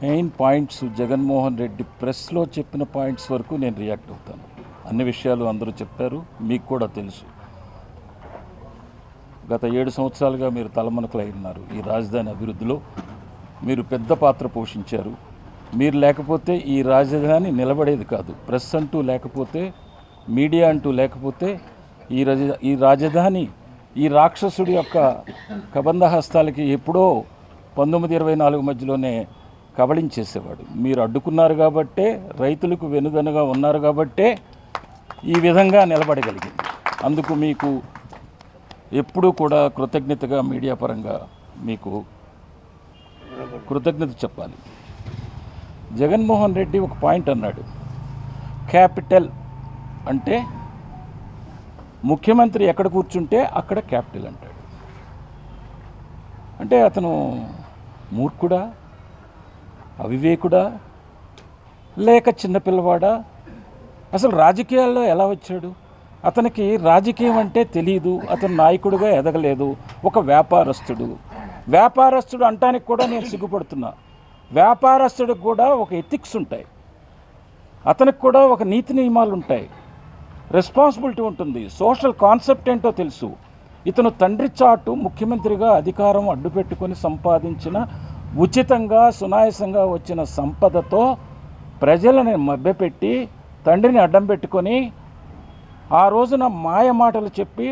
Main points Jaganmohan Reddy ప్రెస్లో చెప్పిన points వరకు నేను రియాక్ట్ అవుతాను. అన్ని విషయాలు అందరూ చెప్పారు, మీకు కూడా తెలుసు. గత 7 సంవత్సరాలుగా మీరు తలమునకలై ఉన్నారు. ఈ రాజధాని అభివృద్ధిలో మీరు పెద్ద పాత్ర పోషించారు. మీరు లేకపోతే ఈ రాజధాని నిలబడేది కాదు. ప్రెస్ అంటూ లేకపోతే, మీడియా అంటూ లేకపోతే ఈ రాజధాని ఈ రాక్షసుడి యొక్క కబంధ హస్తాలకి ఎప్పుడో 1924 మధ్యలోనే కబళించేసేవాడు. మీరు అడ్డుకున్నారు కాబట్టే, రైతులకు వెనుదనుగా ఉన్నారు కాబట్టే ఈ విధంగా నిలబడగలిగింది. అందుకు మీకు ఎప్పుడూ కూడా కృతజ్ఞతగా మీడియా పరంగా మీకు కృతజ్ఞత చెప్పాలి. జగన్మోహన్ రెడ్డి ఒక పాయింట్ అన్నాడు, క్యాపిటల్ అంటే ముఖ్యమంత్రి ఎక్కడ కూర్చుంటే అక్కడ క్యాపిటల్ అంటాడు. అంటే అతను మూర్ఖుడా, అవివేకుడా, లేక చిన్నపిల్లవాడా? అసలు రాజకీయాల్లో ఎలా వచ్చాడు? అతనికి రాజకీయం అంటే తెలియదు. అతను నాయకుడిగా ఎదగలేదు. ఒక వ్యాపారస్తుడు అంటానికి కూడా నేను సిగ్గుపడుతున్నా. వ్యాపారస్తుడికి కూడా ఒక ఎథిక్స్ ఉంటాయి, అతనికి కూడా ఒక నీతి నియమాలు ఉంటాయి, రెస్పాన్సిబిలిటీ ఉంటుంది, సోషల్ కాన్సెప్ట్ ఏంటో తెలుసు. ఇతను తండ్రి చాటు ముఖ్యమంత్రిగా అధికారం అడ్డుపెట్టుకొని సంపాదించిన ఉచితంగా సునాయాసంగా వచ్చిన సంపదతో ప్రజలను మభ్యపెట్టి తండ్రిని అడ్డం పెట్టుకొని ఆ రోజున మాయ మాటలు చెప్పి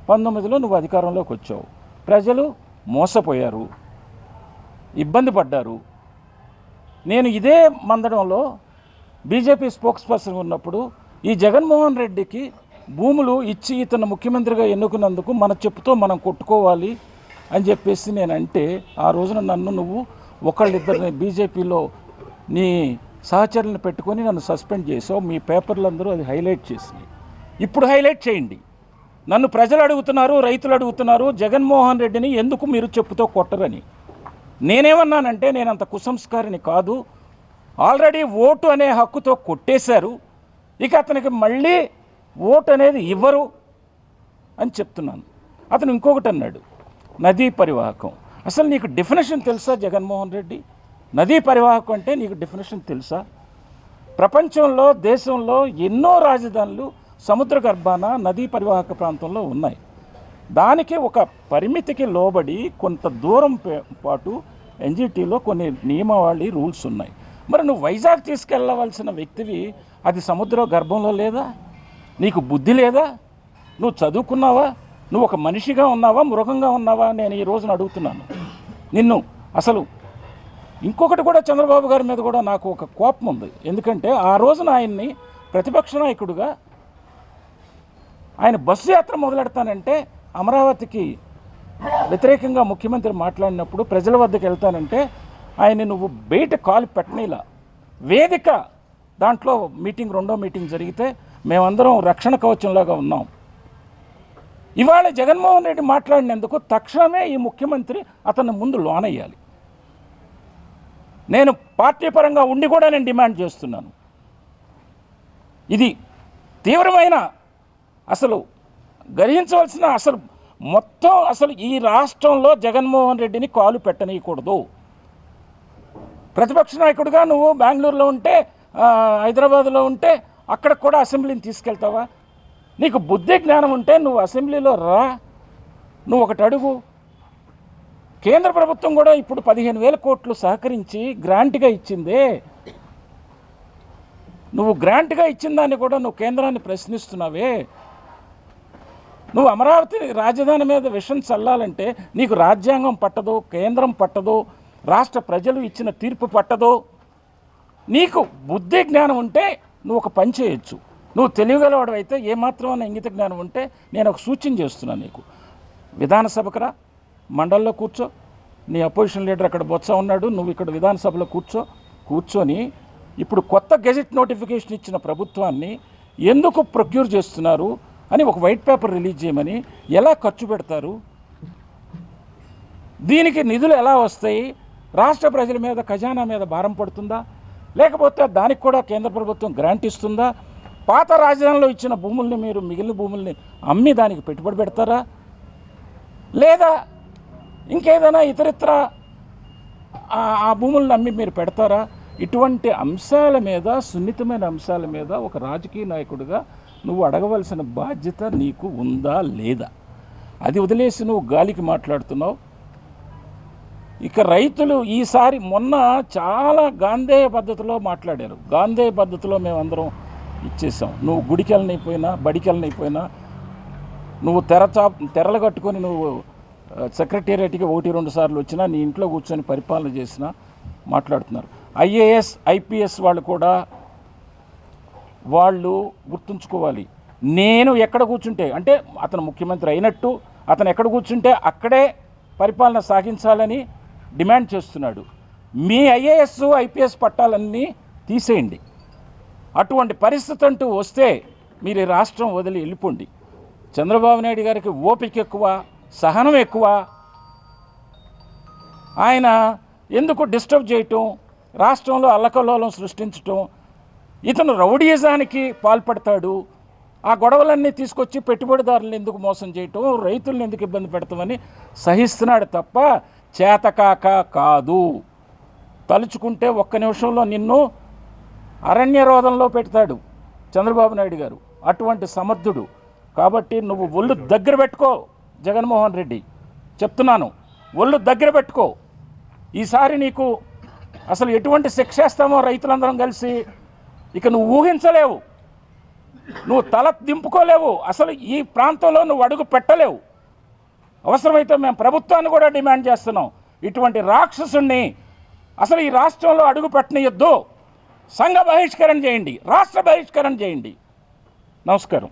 19లో నువ్వు అధికారంలోకి వచ్చావు. ప్రజలు మోసపోయారు, ఇబ్బంది పడ్డారు. నేను ఇదే మందడంలో బీజేపీ స్పోక్స్ పర్సన్ ఉన్నప్పుడు ఈ జగన్మోహన్ రెడ్డికి భూములు ఇచ్చి ఇతను ముఖ్యమంత్రిగా ఎన్నుకున్నందుకు మన చెప్పుతో మనం కొట్టుకోవాలి అని చెప్పేసి నేనంటే, ఆ రోజున నన్ను నువ్వు ఒకళ్ళిద్దరిని బీజేపీలో నీ సహచరులను పెట్టుకొని నన్ను సస్పెండ్ చేసావు. మీ పేపర్లందరూ అది హైలైట్ చేసినాయి. ఇప్పుడు హైలైట్ చేయండి. నన్ను ప్రజలు అడుగుతున్నారు, రైతులు అడుగుతున్నారు, జగన్మోహన్ రెడ్డిని ఎందుకు మీరు చెప్పుతో కొట్టరని. నేనేమన్నానంటే, నేనంత కుసంస్కారిని కాదు. ఆల్రెడీ ఓటు అనే హక్కుతో కొట్టేశారు, ఇక అతనికి మళ్ళీ ఓటు అనేది ఇవ్వరు అని చెప్తున్నాను. అతను ఇంకొకటి అన్నాడు, నదీ పరివాహకం. అసలు నీకు డెఫినేషన్ తెలుసా జగన్మోహన్ రెడ్డి? నదీ పరివాహకం అంటే నీకు డెఫినేషన్ తెలుసా? ప్రపంచంలో, దేశంలో ఎన్నో రాజధానులు సముద్ర గర్భాన నదీ పరివాహక ప్రాంతంలో ఉన్నాయి. దానికి ఒక పరిమితికి లోబడి కొంత దూరం పాటు ఎన్జిటీలో కొన్ని నియమావళి రూల్స్ ఉన్నాయి. మరి నువ్వు వైజాగ్ తీసుకెళ్ళవలసిన వ్యక్తివి, అది సముద్ర గర్భంలో లేదా? నీకు బుద్ధి లేదా? నువ్వు చదువుకున్నావా? నువ్వు ఒక మనిషిగా ఉన్నావా, మృగంగా ఉన్నావా? నేను ఈ రోజున అడుగుతున్నాను నిన్ను. అసలు ఇంకొకటి కూడా, చంద్రబాబు గారి మీద కూడా నాకు ఒక కోపం ఉంది. ఎందుకంటే ఆ రోజున ఆయన్ని ప్రతిపక్ష నాయకుడిగా ఆయన బస్సు యాత్ర మొదలెడతానంటే, అమరావతికి వ్యతిరేకంగా ముఖ్యమంత్రి మాట్లాడినప్పుడు ప్రజల వద్దకు వెళ్తానంటే ఆయన్ని నువ్వు బయట కాలు పెట్టనేలా. వేదిక దాంట్లో మీటింగ్, రెండో మీటింగ్ జరిగితే మేమందరం రక్షణ కవచంలాగా ఉన్నాం. ఇవాళ జగన్మోహన్ రెడ్డి మాట్లాడినందుకు తక్షణమే ఈ ముఖ్యమంత్రి అతన్ని ముందు లోనయ్యాలి. నేను పార్టీ పరంగా ఉండి కూడా నేను డిమాండ్ చేస్తున్నాను. ఇది తీవ్రమైన, అసలు గ్రహించవలసిన, అసలు మొత్తం అసలు ఈ రాష్ట్రంలో జగన్మోహన్ రెడ్డిని కాలు పెట్టనీయకూడదు. ప్రతిపక్ష నాయకుడిగా నువ్వు బెంగళూరులో ఉంటే, హైదరాబాద్లో ఉంటే అక్కడ కూడా అసెంబ్లీని తీసుకెళ్తావా? నీకు బుద్ధి జ్ఞానం ఉంటే నువ్వు అసెంబ్లీలో రా. నువ్వు ఒకటి అడుగు. కేంద్ర ప్రభుత్వం కూడా ఇప్పుడు 15,000 కోట్లు సహకరించి గ్రాంట్గా ఇచ్చిందే. నువ్వు గ్రాంట్గా ఇచ్చిన దాన్ని కూడా నువ్వు కేంద్రాన్ని ప్రశ్నిస్తున్నావే. నువ్వు అమరావతి రాజధాని మీద విషం చల్లాలంటే నీకు రాజ్యాంగం పట్టదు, కేంద్రం పట్టదు, రాష్ట్ర ప్రజలు ఇచ్చిన తీర్పు పట్టదు. నీకు బుద్ధి జ్ఞానం ఉంటే నువ్వు ఒక పని చేయొచ్చు. నువ్వు తెలియగలవాడు అయితే, ఏమాత్రం ఇంగిత జ్ఞానం ఉంటే నేను ఒక సూచన చేస్తున్నాను నీకు. విధానసభకు రా, మండలిలో కూర్చో. నీ అపోజిషన్ లీడర్ అక్కడ బొత్స ఉన్నాడు, నువ్వు ఇక్కడ విధానసభలో కూర్చొని ఇప్పుడు కొత్త గెజెట్ నోటిఫికేషన్ ఇచ్చిన ప్రభుత్వాన్ని ఎందుకు ప్రొక్యూర్ చేస్తున్నారు అని ఒక వైట్ పేపర్ రిలీజ్ చేయమని, ఎలా ఖర్చు పెడతారు, దీనికి నిధులు ఎలా వస్తాయి, రాష్ట్ర ప్రజల మీద, ఖజానా మీద భారం పడుతుందా, లేకపోతే దానికి కూడా కేంద్ర ప్రభుత్వం గ్రాంట్ ఇస్తుందా? పాత రాజధానిలో ఇచ్చిన భూముల్ని మీరు మిగిలిన భూముల్ని అమ్మి దానికి పెట్టుబడి పెడతారా, లేదా ఇంకేదైనా ఇతరిత్ర ఆ భూములను అమ్మి మీరు పెడతారా? ఇటువంటి అంశాల మీద, సున్నితమైన అంశాల మీద ఒక రాజకీయ నాయకుడిగా నువ్వు అడగవలసిన బాధ్యత నీకు ఉందా లేదా? అది వదిలేసి నువ్వు గాలికి మాట్లాడుతున్నావు. ఇక రైతులు ఈసారి మొన్న చాలా గాంధేయ పద్ధతిలో మాట్లాడారు. గాంధేయ పద్ధతిలో మేమందరం ఇచ్చేసాం. నువ్వు గుడికి వెళ్ళనైపోయినా, బడికి వెళ్ళనైపోయినా, నువ్వు తెరలు కట్టుకొని నువ్వు సెక్రటేరియట్కి 1-2 సార్లు వచ్చినా, నీ ఇంట్లో కూర్చొని పరిపాలన చేసినా మాట్లాడుతున్నారు. ఐఏఎస్ ఐపీఎస్ వాళ్ళు కూడా వాళ్ళు గుర్తుంచుకోవాలి. నేను ఎక్కడ కూర్చుంటే, అంటే అతను ముఖ్యమంత్రి అయినట్టు అతను ఎక్కడ కూర్చుంటే అక్కడే పరిపాలన సాగించాలని డిమాండ్ చేస్తున్నాడు. మీ ఐఏఎస్ ఐపీఎస్ పట్టాలన్నీ తీసేయండి. అటువంటి పరిస్థితి అంటూ వస్తే మీరు ఈ రాష్ట్రం వదిలి వెళ్ళిపోండి. చంద్రబాబు నాయుడు గారికి ఓపిక ఎక్కువ, సహనం ఎక్కువ. ఆయన ఎందుకు డిస్టర్బ్ చేయటం, రాష్ట్రంలో అల్లకల్లోలం సృష్టించటం, ఇతను రౌడీయిజానికి పాల్పడతాడు. ఆ గొడవలన్నీ తీసుకొచ్చి పెట్టుబడిదారులను ఎందుకు మోసం చేయటం, రైతులను ఎందుకు ఇబ్బంది పెడతామని సహిస్తున్నాడు తప్ప చేతకాక కాదు. తలుచుకుంటే ఒక్క నిమిషంలో నిన్ను అరణ్యరోధంలో పెడతాడు చంద్రబాబు నాయుడు గారు. అటువంటి సమర్థుడు. కాబట్టి నువ్వు ఒళ్ళు దగ్గర పెట్టుకో జగన్మోహన్ రెడ్డి, చెప్తున్నాను, ఒళ్ళు దగ్గర పెట్టుకో. ఈసారి నీకు అసలు ఎటువంటి శిక్ష వేస్తామో రైతులందరం కలిసి ఇక నువ్వు ఊహించలేవు, నువ్వు తల దింపుకోలేవు. అసలు ఈ ప్రాంతంలో నువ్వు అడుగు పెట్టలేవు. అవసరమైతే మేము ప్రభుత్వాన్ని కూడా డిమాండ్ చేస్తున్నాం, ఇటువంటి రాక్షసుణ్ణి అసలు ఈ రాష్ట్రంలో అడుగు పెట్టనియొద్దు. సంఘ బహిష్కరణ చేయండి, రాష్ట్ర బహిష్కరణ చేయండి. నమస్కారం.